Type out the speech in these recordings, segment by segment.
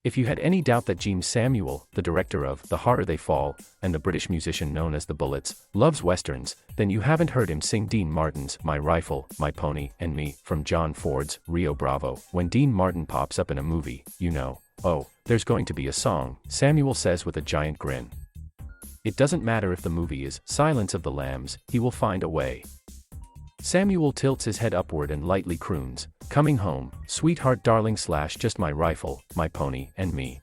If you had any doubt that Jeymes Samuel, the director of The Harder They Fall, and the British musician known as the Bullits, loves westerns, then you haven't heard him sing Dean Martin's My Rifle, My Pony, and Me from John Ford's Rio Bravo. When Dean Martin pops up in a movie, you know, oh, there's going to be a song, Samuel says with a giant grin. It doesn't matter if the movie is Silence of the Lambs, he will find a way. Samuel tilts his head upward and lightly croons, Coming Home, Sweetheart Darling / Just My Rifle, My Pony, and Me.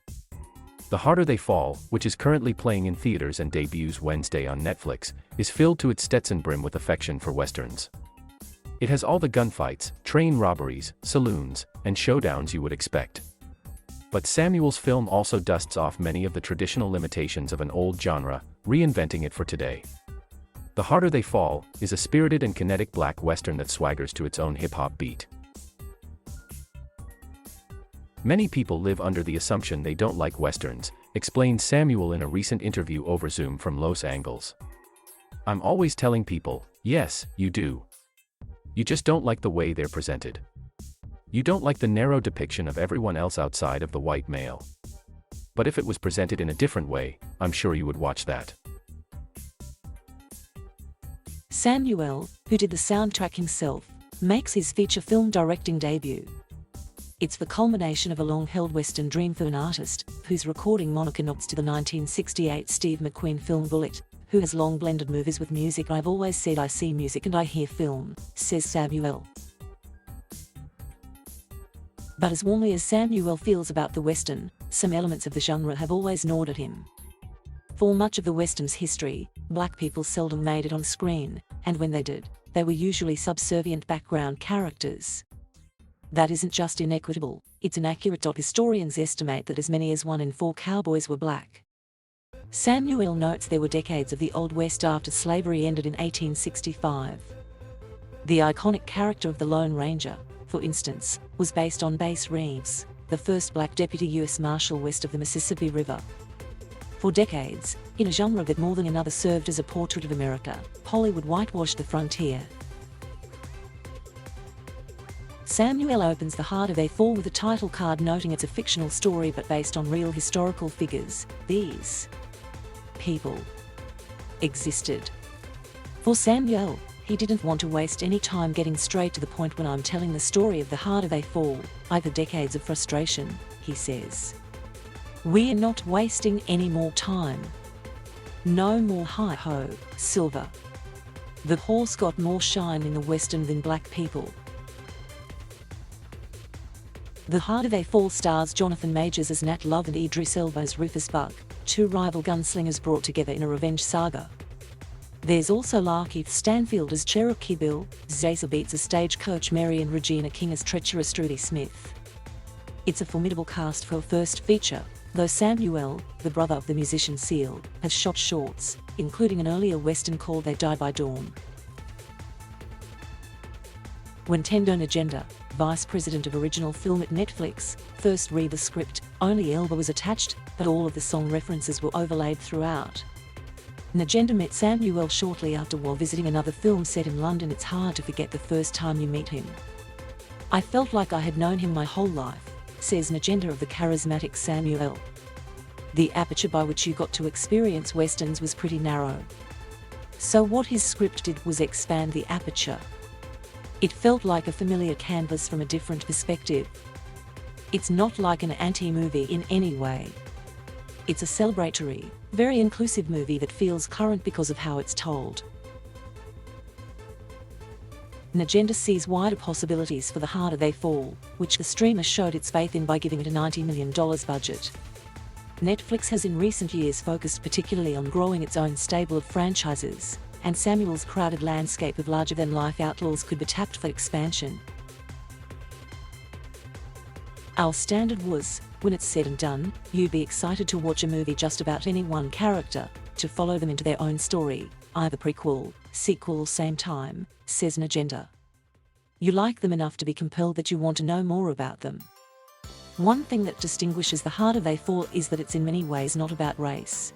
The Harder They Fall, which is currently playing in theaters and debuts Wednesday on Netflix, is filled to its Stetson brim with affection for westerns. It has all the gunfights, train robberies, saloons, and showdowns you would expect. But Samuel's film also dusts off many of the traditional limitations of an old genre, reinventing it for today. The Harder They Fall is a spirited and kinetic black western that swaggers to its own hip-hop beat. Many people live under the assumption they don't like westerns, explained Samuel in a recent interview over Zoom from Los Angeles. I'm always telling people, yes, you do. You just don't like the way they're presented. You don't like the narrow depiction of everyone else outside of the white male. But if it was presented in a different way, I'm sure you would watch that. Samuel, who did the soundtrack himself, makes his feature film directing debut. It's the culmination of a long-held Western dream for an artist, whose recording moniker nods to the 1968 Steve McQueen film Bullits, who has long blended movies with music. I've always said I see music and I hear film, says Samuel. But as warmly as Samuel feels about the Western, some elements of the genre have always gnawed at him. For much of the Western's history, black people seldom made it on screen, and when they did, they were usually subservient background characters. That isn't just inequitable, it's inaccurate. Historians estimate that as many as 1 in 4 cowboys were black. Samuel notes there were decades of the Old West after slavery ended in 1865. The iconic character of the Lone Ranger, for instance, was based on Bass Reeves, the first black deputy U.S. Marshal west of the Mississippi River. For decades, in a genre that more than another served as a portrait of America, Hollywood whitewashed the frontier. Samuel opens The Harder They Fall with a title card noting it's a fictional story but based on real historical figures. These people existed. For Samuel, he didn't want to waste any time getting straight to the point. When I'm telling the story of The Harder They Fall, I've had decades of frustration, he says. We're not wasting any more time. No more hi-ho, silver. The horse got more shine in the Western than black people. The Harder They Fall stars Jonathan Majors as Nat Love and Idris Elba as Rufus Buck, 2 rival gunslingers brought together in a revenge saga. There's also Lakeith Stanfield as Cherokee Bill, Zazie Beetz as Stagecoach Mary, and Regina King as treacherous Trudy Smith. It's a formidable cast for a first feature, though Samuel, the brother of the musician Seal, has shot shorts, including an earlier Western called They Die by Dawn. When Tendo Nagenda, vice president of original film at Netflix, first read the script, only Elba was attached, but all of the song references were overlaid throughout. Nagenda met Samuel shortly after while visiting another film set in London. It's hard to forget the first time you meet him. I felt like I had known him my whole life, says Nagenda of the charismatic Samuel. The aperture by which you got to experience westerns was pretty narrow. So what his script did was expand the aperture. It felt like a familiar canvas from a different perspective. It's not like an anti-movie in any way. It's a celebratory, very inclusive movie that feels current because of how it's told. Nagenda sees wider possibilities for The Harder They Fall, which the streamer showed its faith in by giving it a $90 million budget. Netflix has in recent years focused particularly on growing its own stable of franchises, and Samuel's crowded landscape of larger-than-life outlaws could be tapped for expansion. Our standard was, when it's said and done, you'd be excited to watch a movie just about any one character, to follow them into their own story, either prequel, sequel, same time, says Nagenda. You like them enough to be compelled that you want to know more about them. One thing that distinguishes The Harder They Fall is that it's in many ways not about race.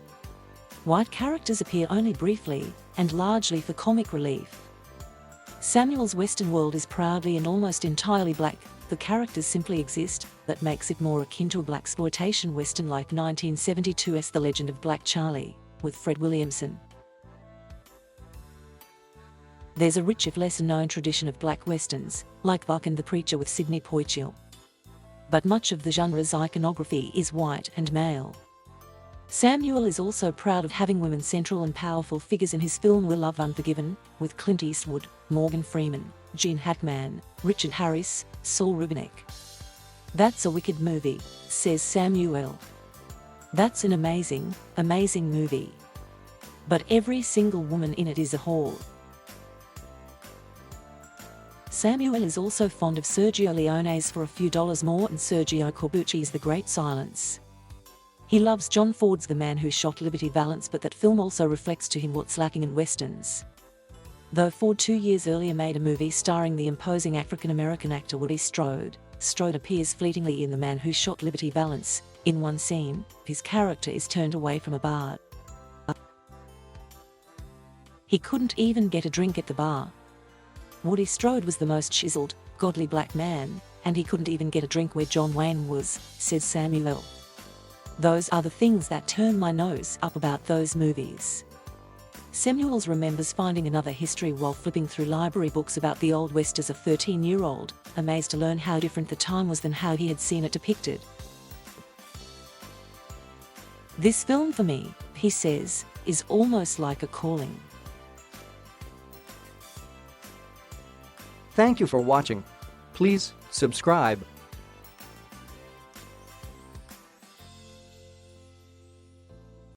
White characters appear only briefly, and largely for comic relief. Samuel's Western world is proudly and almost entirely black, The characters simply exist, that makes it more akin to a blaxploitation western like 1972's The Legend of Black Charlie, with Fred Williamson. There's a rich if lesser-known tradition of black westerns, like Buck and the Preacher with Sidney Poitier. But much of the genre's iconography is white and male. Samuel is also proud of having women central and powerful figures in his film Will Love Unforgiven, with Clint Eastwood, Morgan Freeman, Gene Hackman, Richard Harris, Saul Rubinek. "That's a wicked movie," says Samuel. "That's an amazing, amazing movie. But every single woman in it is a whore." Samuel is also fond of Sergio Leone's For a Few Dollars More and Sergio Corbucci's The Great Silence. He loves John Ford's The Man Who Shot Liberty Valance, but that film also reflects to him what's lacking in westerns. Though Ford 2 years earlier made a movie starring the imposing African-American actor Woody Strode, Strode appears fleetingly in The Man Who Shot Liberty Valance. In one scene, his character is turned away from a bar. He couldn't even get a drink at the bar. Woody Strode was the most chiseled, godly black man, and he couldn't even get a drink where John Wayne was, says Samuel. "Those are the things that turn my nose up about those movies." Samuels remembers finding another history while flipping through library books about the Old West as a 13-year-old, amazed to learn how different the time was than how he had seen it depicted. "This film for me," he says, "is almost like a calling." Thank you for watching. Please subscribe